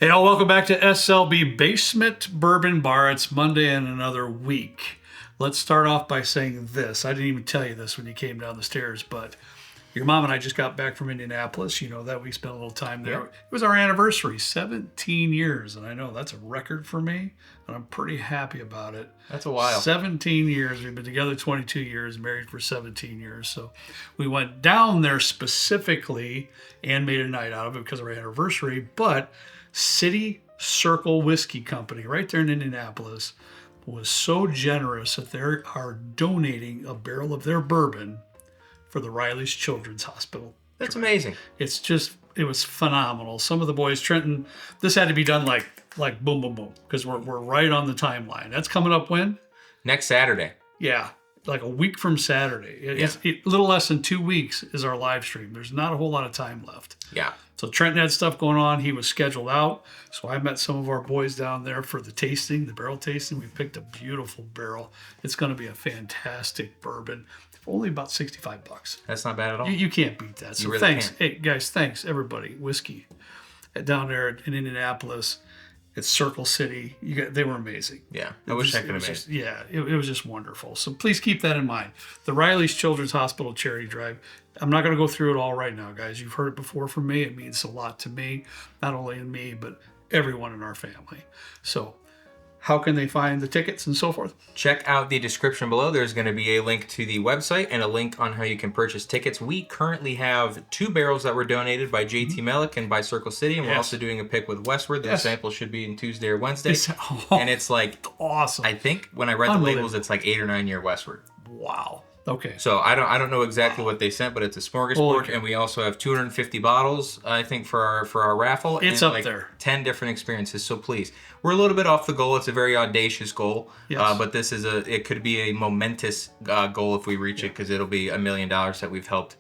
Hey, all, welcome back to SLB Basement Bourbon Bar. It's Monday and another week. Let's start off by saying this. I didn't even tell you this when you came down the stairs, but your mom and I just got back from Indianapolis. You know that we spent a little time there. It was our anniversary, 17 years, and I know that's a record for me, and I'm pretty happy about it. That's a while. 17 years. We've been together 22 years, married for 17 years. So we went down there specifically and made a night out of it because of our anniversary, but City Circle Whiskey Company, right there in Indianapolis, was so generous that they are donating a barrel of their bourbon for the Riley's Children's Hospital. That's amazing. It's just, it was phenomenal. Some of the boys, Trenton, this had to be done like boom, boom, boom, because we're right on the timeline. That's coming up when? Next Saturday. Yeah, like a week from Saturday. It's a little less than 2 weeks is our live stream. There's not a whole lot of time left. Yeah. So Trenton had stuff going on. He was scheduled out. So I met some of our boys down there for the tasting, the barrel tasting. We picked a beautiful barrel. It's going to be a fantastic bourbon. Only about $65. That's not bad at all. You can't beat that. So really thanks. can't. Hey, guys, thanks, everybody. Whiskey down there in Indianapolis. It's Circle City. They were amazing. Yeah, I wish I could have made it. Yeah, it was just wonderful. So please keep that in mind. The Riley's Children's Hospital Charity Drive. I'm not going to go through it all right now, guys. You've heard it before from me. It means a lot to me, not only in me, but everyone in our family. So how can they find the tickets and so forth? Check out the description below. There's going to be a link to the website and a link on how you can purchase tickets. We currently have 2 barrels that were donated by JT Mellick and by Circle City, and we're also doing a pick with Westward. The sample should be in Tuesday or Wednesday. And it's like awesome. I think when I read the labels, it's like 8 or 9 year Westward. Wow. Okay. So I don't know exactly what they sent, but it's a smorgasbord, and we also have 250 bottles, I think, for our raffle. It's and up like there. 10 different experiences. So please, we're a little bit off the goal. It's a very audacious goal, but this is it could be a momentous goal if we reach it, because it'll be $1 million that we've helped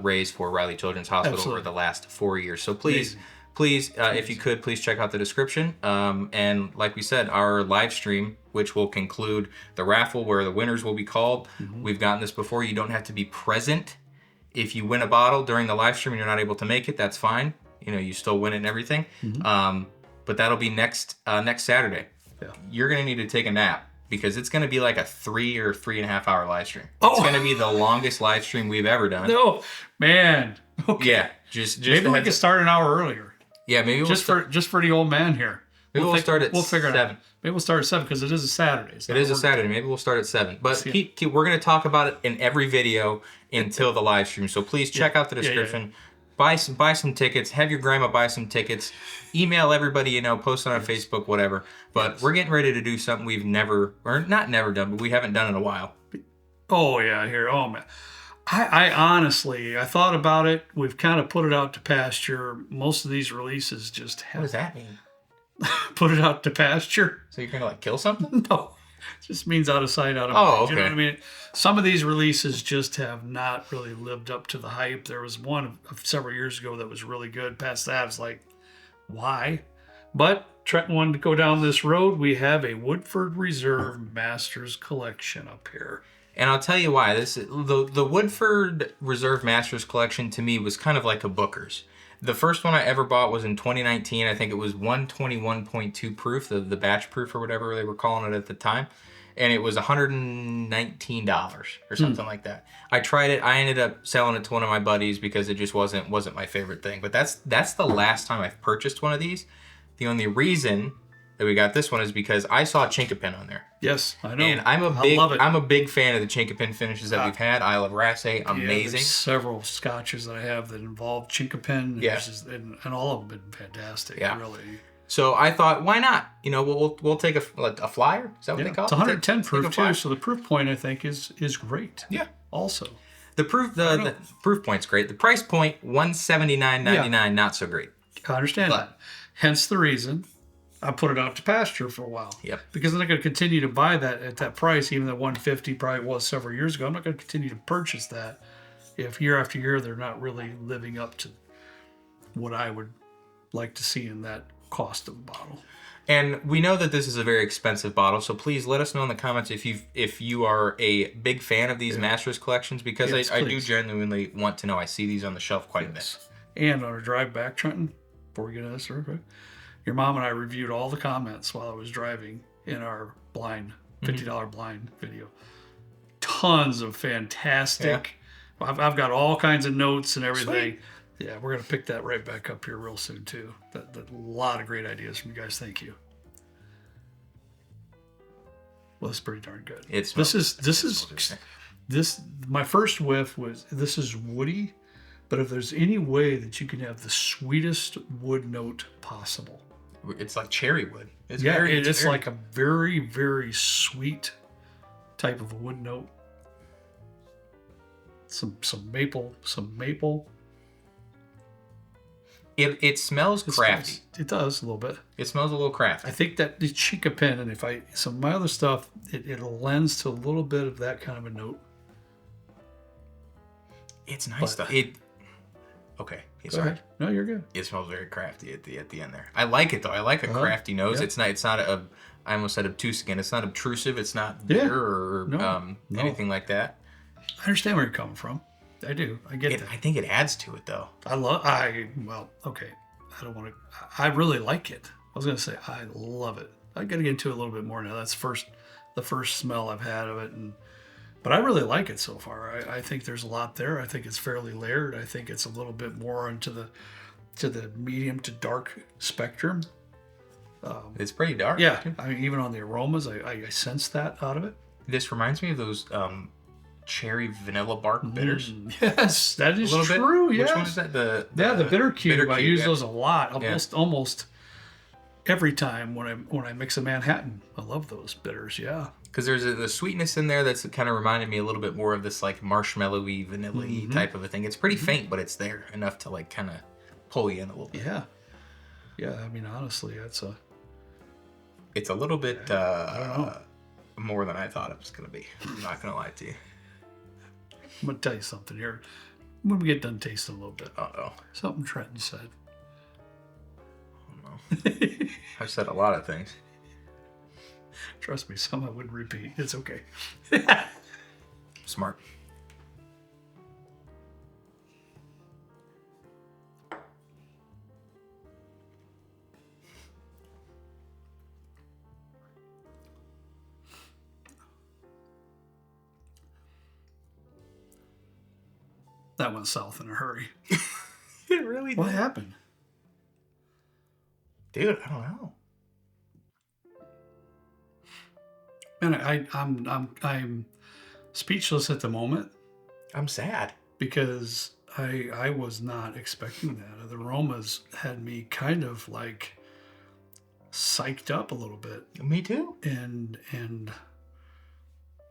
raise for Riley Children's Hospital over the last 4 years. So please. Amazing. Please, if you could, please check out the description. And like we said, our live stream, which will conclude the raffle where the winners will be called. Mm-hmm. We've gotten this before. You don't have to be present. If you win a bottle during the live stream and you're not able to make it, that's fine. You know, you still win it and everything. Mm-hmm. But that'll be next Saturday. Yeah. You're going to need to take a nap, because it's going to be like a 3 or 3.5 hour live stream. It's going to be the longest live stream we've ever done. No, man. Okay. Yeah. Just maybe we can start an hour earlier. Yeah, maybe just for the old man here. Maybe we'll start at 7. Figure it out. Maybe we'll start at 7 because it is a Saturday. It is a Saturday. Maybe we'll start at 7. But we're going to talk about it in every video until the live stream. So please check out the description. Buy some tickets. Have your grandma buy some tickets. Email everybody you know. Post it on Facebook, whatever. But we're getting ready to do something we've never done, but we haven't done in a while. Oh yeah, here. Oh man. I honestly, I thought about it. We've kind of put it out to pasture. Most of these releases just have... What does that mean? Put it out to pasture? So you're going to like kill something? No. It just means out of sight, out of mind. Oh, okay. You know what I mean? Some of these releases just have not really lived up to the hype. There was one several years ago that was really good. Past that, it's like, why? But Trenton wanted to go down this road. We have a Woodford Reserve Masters Collection up here. And I'll tell you why. The Woodford Reserve Masters Collection to me was kind of like a Booker's. The first one I ever bought was in 2019. I think it was 121.2 proof, the batch proof or whatever they were calling it at the time. And it was $119 or something like that. I tried it. I ended up selling it to one of my buddies because it just wasn't my favorite thing. But that's the last time I've purchased one of these. The only reason that we got this one is because I saw Chinkapin on there. Yes, I know. And I'm a big fan of the Chinkapin finishes that we've had. Isle of Raasay, amazing. There's several scotches that I have that involve Chinkapin. Yeah. And all of them have been fantastic. Yeah. Really. So I thought, why not? You know, we'll take a flyer. Is that what they call it? It's 110 proof too. So the proof point I think is great. Yeah. Also, the proof point's great. The price point $179.99, not so great. I understand that. Hence the reason I put it out to pasture for a while. Yep. Because I'm not going to continue to buy that at that price, even though $150 probably was several years ago. I'm not going to continue to purchase that if year after year they're not really living up to what I would like to see in that cost of a bottle. And we know that this is a very expensive bottle, so please let us know in the comments if you are a big fan of these Masters collections, because I do genuinely want to know. I see these on the shelf quite a bit. And on our drive back, Trenton, before we get into this real quick, Your mom and I reviewed all the comments while I was driving in our blind $50 Mm-hmm. blind video. Tons of fantastic. Yeah. I've got all kinds of notes and everything. Sweet. Yeah, we're gonna pick that right back up here real soon too. A lot of great ideas from you guys. Thank you. Well, it's pretty darn good. This my first whiff was this is woody, but if there's any way that you can have the sweetest wood note possible, it's like cherry wood. It's like a very, very sweet type of a wood note. Some maple. It smells crafty. It does a little bit. It smells a little crafty. I think that the chica pen and some of my other stuff, it lends to a little bit of that kind of a note. It's nice though. Okay. Sorry. No, you're good. It smells very crafty at the end there. I like it though. I like a crafty nose. Yeah. It's not I almost said obtuse again. It's not obtrusive. It's not bitter or anything like that. I understand where you're coming from. I do. I get that. I think it adds to it though. I really like it. I was gonna say I love it. I gotta get into it a little bit more now. That's the first smell I've had of it, but I really like it so far. I think there's a lot there. I think it's fairly layered. I think it's a little bit more into the medium to dark spectrum. It's pretty dark. Yeah, I mean, even on the aromas, I sense that out of it. This reminds me of those cherry vanilla bark bitters. Yes, that is true. Yes. Which one is that? The bitter cube. I use those a lot. Almost every time when I mix a Manhattan. I love those bitters. Yeah. Because there's the sweetness in there that's kind of reminded me a little bit more of this like marshmallowy, vanilla-y type of a thing. It's pretty faint, but it's there enough to like kind of pull you in a little bit. Yeah. Yeah, I mean, honestly, it's a little bit I don't know. More than I thought it was going to be. I'm not going to lie to you. I'm going to tell you something here. When we get done tasting a little bit. Uh-oh. Something Trenton said. Oh, no. I've said a lot of things. Trust me, some I wouldn't repeat. It's okay. Smart. That went south in a hurry. It really did. What happened? Dude, I don't know. Man, I'm speechless at the moment. I'm sad. Because I was not expecting that. The aromas had me kind of like psyched up a little bit. Me too. And I'm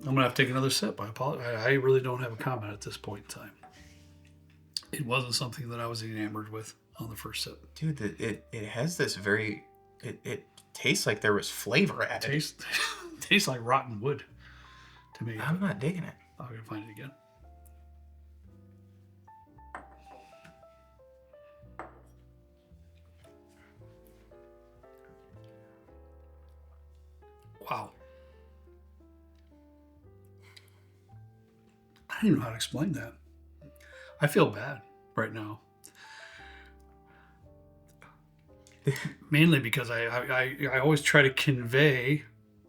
gonna have to take another sip. I apologize. I really don't have a comment at this point in time. It wasn't something that I was enamored with on the first sip. Dude, it has this very it tastes like there was flavor added. Tastes like rotten wood to me. I'm not digging it. I'm gonna find it again. Wow. I don't even know how to explain that. I feel bad right now. Mainly because I always try to convey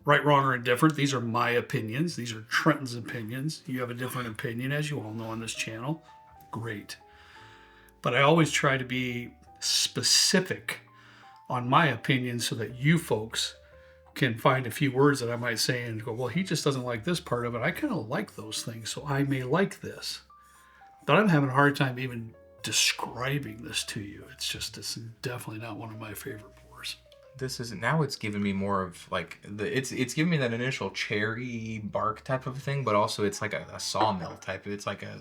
right, wrong, or indifferent. These are my opinions. These are Trenton's opinions. You have a different opinion, as you all know on this channel. Great. But I always try to be specific on my opinion so that you folks can find a few words that I might say and go, well, he just doesn't like this part of it. I kind of like those things, so I may like this. But I'm having a hard time even describing this to you. It's definitely not one of my favorite pours. This is now. It's giving me more of like it's giving me that initial cherry bark type of thing, but also it's like a sawmill type. It's like a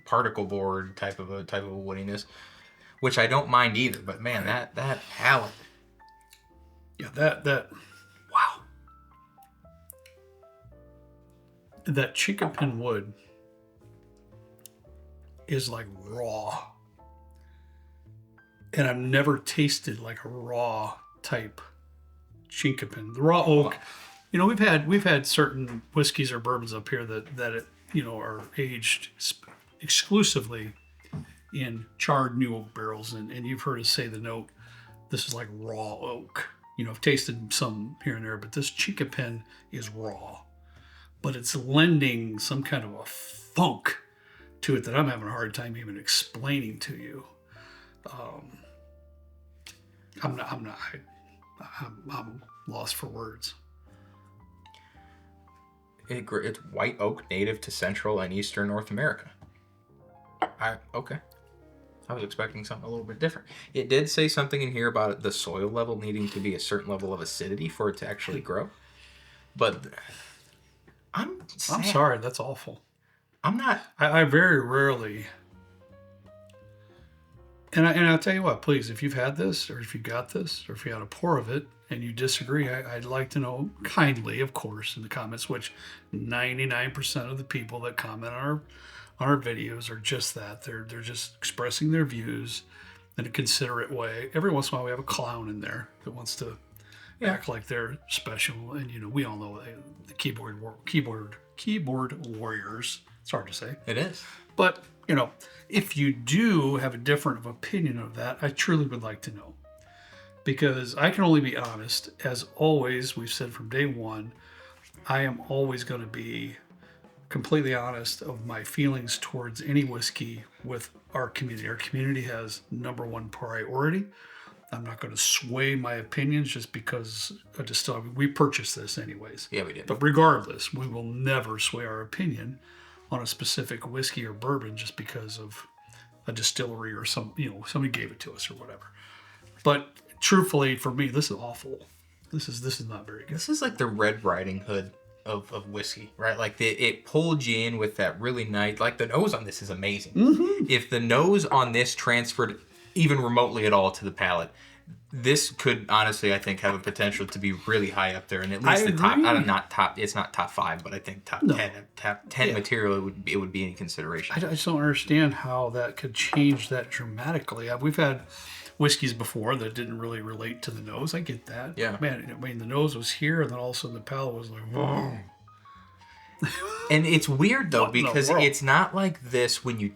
particle board type of a woodiness, which I don't mind either. But man, that palate. Yeah, that wow. That chica pen wood is like raw. And I've never tasted like a raw type chinkapin. The raw oak, we've had certain whiskeys or bourbons up here that are aged exclusively in charred new oak barrels, and you've heard us say the this is like raw oak. I've tasted some here and there, but this Chinkapin is raw. But it's lending some kind of a funk to it that I'm having a hard time even explaining to you. I'm lost for words. It's white oak native to Central and Eastern North America. Okay. I was expecting something a little bit different. It did say something in here about the soil level needing to be a certain level of acidity for it to actually grow. But I'm sorry, that's awful. I'm not. I very rarely. And I'll tell you what, please, if you've had this, or if you got this, or if you had a pour of it and you disagree, I'd like to know kindly, of course, in the comments, which 99% of the people that comment on our videos are just that. They're just expressing their views in a considerate way. Every once in a while we have a clown in there that wants to act like they're special. And, we all know the keyboard warriors. It's hard to say. It is. But, if you do have a different opinion of that, I truly would like to know. Because I can only be honest. As always, we've said from day one, I am always going to be completely honest of my feelings towards any whiskey with our community. Our community has number one priority. I'm not going to sway my opinions just because a distillery. We purchased this anyways. Yeah, we did. But regardless, we will never sway our opinion on a specific whiskey or bourbon just because of a distillery or somebody gave it to us or whatever. But truthfully, for me, this is awful. This is not very good. This is like the Red Riding Hood of whiskey, right? Like it pulled you in with that really nice, like the nose on this is amazing. Mm-hmm. If the nose on this transferred even remotely at all to the palate, this could honestly, I think, have a potential to be really high up there, and at least it's not top 5, but I think top 10 material it would be in consideration. I just don't understand how that could change that dramatically. We've had whiskeys before that didn't really relate to the nose. I get that. Yeah. Man, the nose was here, and then all of a sudden the palate was like, whoa. And it's weird though, because it's not like this when you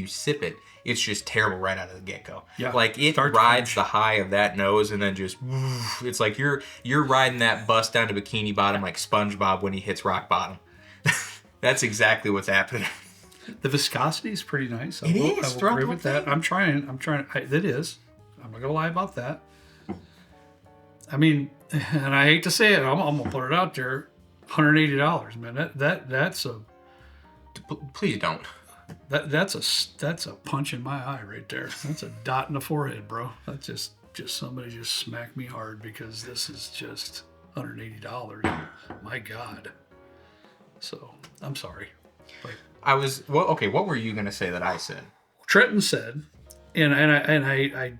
sip it. It's just terrible right out of the get-go. Yeah. Like it rides the high of that nose and then just it's like you're riding that bus down to Bikini Bottom like SpongeBob when he hits rock bottom. That's exactly what's happening. The viscosity is pretty nice. I will agree with that. I'm trying. It is. I'm not gonna lie about that. I mean, and I hate to say it, I'm gonna put it out there. $180, man. That's a. Please don't. That's a punch in my eye right there. That's a dot in the forehead, bro. That's just somebody just smacked me hard because this is just $180. My God. So I'm sorry. But what were you gonna say that I said? Trenton said, and I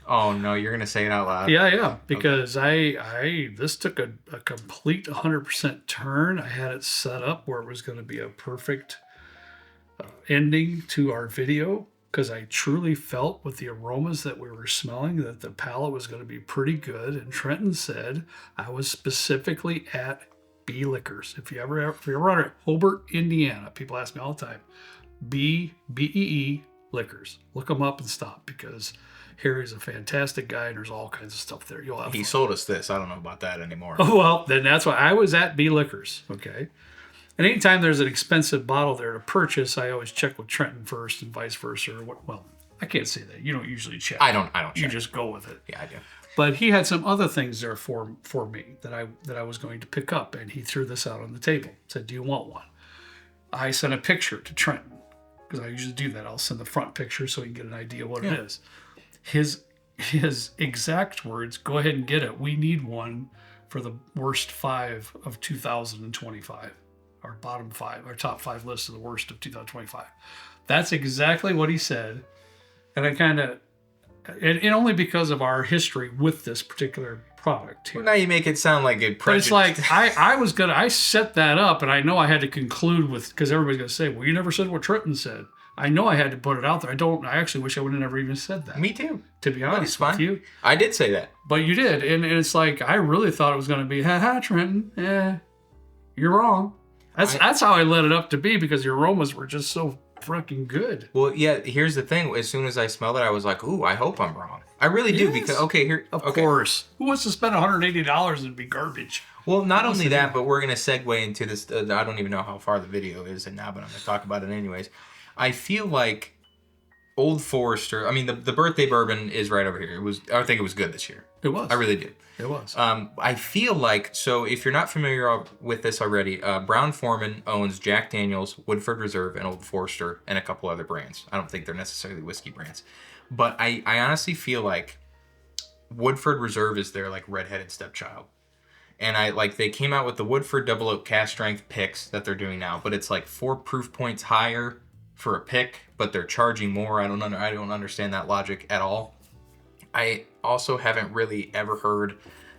Oh no, you're gonna say it out loud. Yeah, because okay. This took a complete 100% turn. I had it set up where it was going to be a perfect ending to our video because I truly felt with the aromas that we were smelling that the palate was going to be pretty good. And Trenton said I was specifically at B Liquors. If you ever at Hobart, Indiana, people ask me all the time, BEE Liquors. Look them up and stop because Harry's a fantastic guy and there's all kinds of stuff there. You'll have He sold us this. I don't know about that anymore. Oh, well, then that's why I was at B Liquors. Okay. And anytime there's an expensive bottle there to purchase, I always check with Trenton first and vice versa. Well, I can't say that. You don't usually check. I don't check. You just go with it. Yeah, I do. But he had some other things there for me that I was going to pick up, and he threw this out on the table. Said, "Do you want one?" I sent a picture to Trenton because I usually do that. I'll send the front picture so he can get an idea what it is. His exact words, "Go ahead and get it. We need one for the worst 5 of 2025. Our bottom 5, our top 5 list of the worst of 2025." That's exactly what he said. And I kind of, and only because of our history with this particular product here. Well, now you make it sound like it. But it's like I set that up, and I know I had to conclude with, because everybody's gonna say, "Well, you never said what Trenton said." I know I had to put it out there. I actually wish I would have never even said that. Me too. To be honest with you. I did say that. But you did. And it's like, I really thought it was going to be, "Ha, Trenton, you're wrong." That's how I let it up to be because the aromas were just so freaking good. Well, yeah, here's the thing. As soon as I smelled it, I was like, ooh, I hope I'm wrong. I really do, because, Of course. Who wants to spend $180 and be garbage? Well, not only that, but we're going to segue into this. I don't even know how far the video is now, but I'm going to talk about it anyways. I feel like Old Forester, I mean, the birthday bourbon is right over here. I think it was good this year. It was. I really did. It was. I feel like, so if you're not familiar with this already, Brown-Forman owns Jack Daniels, Woodford Reserve, and Old Forester, and a couple other brands. I don't think they're necessarily whiskey brands. But I honestly feel like Woodford Reserve is their, like, redheaded stepchild. And they came out with the Woodford Double Oak Cast Strength picks that they're doing now, but it's like 4 proof points higher for a pick, but they're charging more. I don't understand that logic at all. I also haven't really ever heard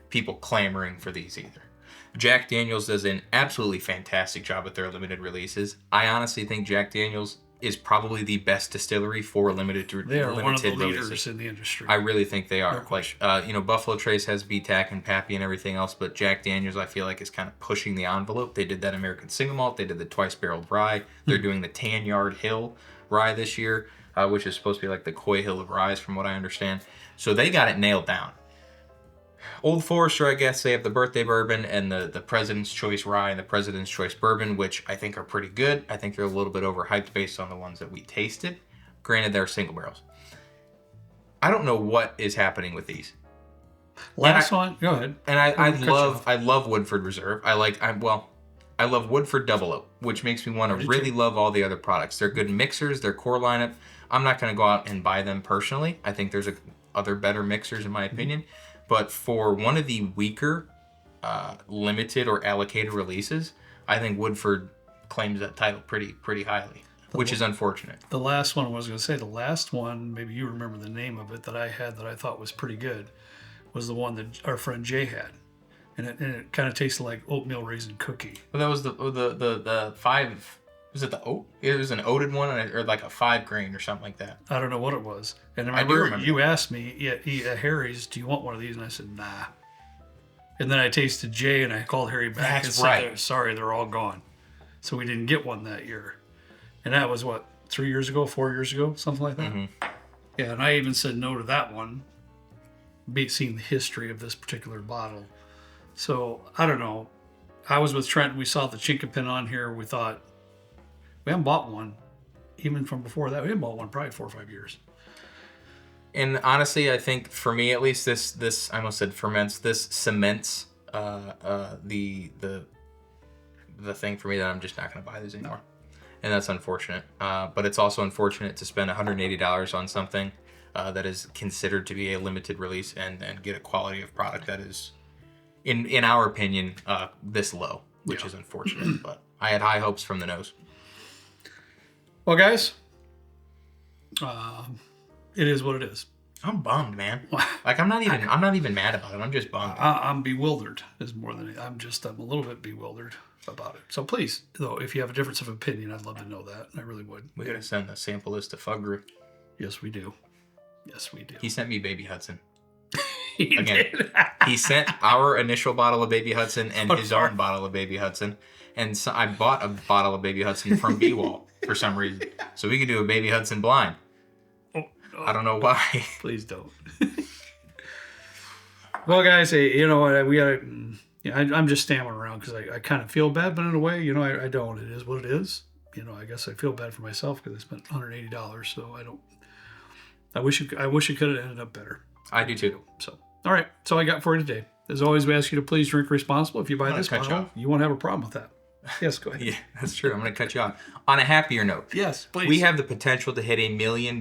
people clamoring for these either. Jack Daniels does an absolutely fantastic job with their limited releases. I honestly think Jack Daniels is probably the best distillery for limited releases. They are one of the leaders in the industry. I really think they are. No question. Buffalo Trace has BTAC and Pappy and everything else, but Jack Daniels, I feel like, is kind of pushing the envelope. They did that American Single Malt. They did the Twice Barreled Rye. They're doing the Tan Yard Hill Rye this year, which is supposed to be like the Coy Hill of Ryes, from what I understand. So they got it nailed down. Old Forester, I guess, they have the birthday bourbon and the President's Choice Rye and the President's Choice Bourbon, which I think are pretty good. I think they're a little bit overhyped based on the ones that we tasted. Granted, they're single barrels. I don't know what is happening with these. Last one, go ahead. And I love Woodford Reserve. I love Woodford Double Oak, which makes me want to really love all the other products. They're good mixers. Their core lineup, I'm not going to go out and buy them personally. I think there's other better mixers in my opinion. But for one of the weaker limited or allocated releases, I think Woodford claims that title pretty highly, which is unfortunate. The last one, I was going to say, the last one, maybe you remember the name of it, that I had that I thought was pretty good, was the one that our friend Jay had. And it kind of tasted like oatmeal raisin cookie. Well, that was the 5... Was it the oat? It was an oated one, or like a 5 grain or something like that. I don't know what it was. And I do remember. You asked me at Harry's, do you want one of these? And I said, nah. And then I tasted Jay, and I called Harry back and said, sorry, they're all gone. So we didn't get one that year. And that was, 3 years ago, 4 years ago, something like that? Mm-hmm. Yeah, and I even said no to that one, seeing the history of this particular bottle. So, I don't know. I was with Trent, and we saw the Chinkapin on here. We thought, we haven't bought one, even from before that. We haven't bought one probably 4 or 5 years. And honestly, I think for me at least, this I almost said ferments. This cements the thing for me that I'm just not going to buy these anymore, and that's unfortunate. But it's also unfortunate to spend $180 on something that is considered to be a limited release and get a quality of product that is, in our opinion, this low, which is unfortunate. But I had high hopes from the nose. Well, guys, it is what it is. I'm bummed, man. Like I'm not even mad about it. I'm just bummed. I'm bewildered. Is more than I'm a little bit bewildered about it. So please, though, if you have a difference of opinion, I'd love to know that. I really would. We gotta send the sample list to Fugru. Yes, we do. Yes, we do. He sent me Baby Hudson. He sent our initial bottle of Baby Hudson and his own bottle of Baby Hudson, and so I bought a bottle of Baby Hudson from B-Wall for some reason, so we could do a Baby Hudson blind. I don't know why. Please don't. Well, guys, you know what? We gotta. I'm just stammering around because I kind of feel bad, but in a way, I don't. It is what it is. I guess I feel bad for myself because I spent $180, so I don't. I wish it could have ended up better. I do too. So, all right. That's all I got for you today. As always, we ask you to please drink responsible. If you buy this bottle, you won't have a problem with that. Yes, go ahead. Yeah, that's true. I'm going to cut you off. On a happier note. Yes, please. We have the potential to hit $1 million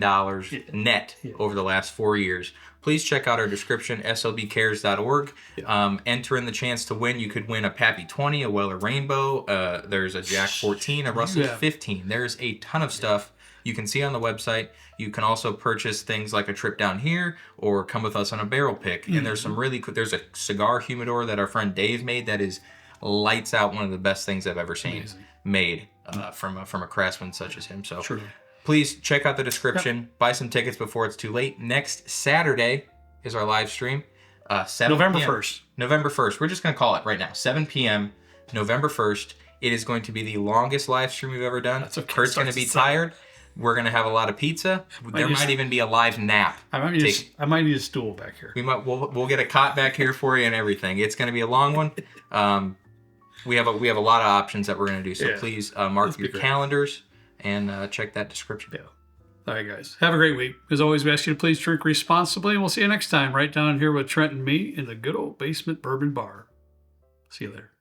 net over the last 4 years. Please check out our description, slbcares.org. Yeah. Enter in the chance to win. You could win a Pappy 20, a Weller Rainbow. There's a Jack 14, a Russell 15. There's a ton of stuff you can see on the website. You can also purchase things like a trip down here or come with us on a barrel pick. Mm-hmm. And there's some really cool, there's a cigar humidor that our friend Dave made that is lights out, one of the best things I've ever seen made from a craftsman such as him. So please check out the description. Buy some tickets before it's too late. Next Saturday is our live stream. November 1st. November 1st. We're just going to call it right now. 7 p.m. November 1st. It is going to be the longest live stream we've ever done. That's okay. Kurt's going to be tired. We're gonna have a lot of pizza. There just- might even be a live nap. I might need a stool back here. We'll get a cot back here for you and everything. It's gonna be a long one. We have a lot of options that we're gonna do. So please mark your calendars and check that description. Yeah. All right, guys. Have a great week. As always, we ask you to please drink responsibly, and we'll see you next time right down here with Trent and me in the good old basement bourbon bar. See you later.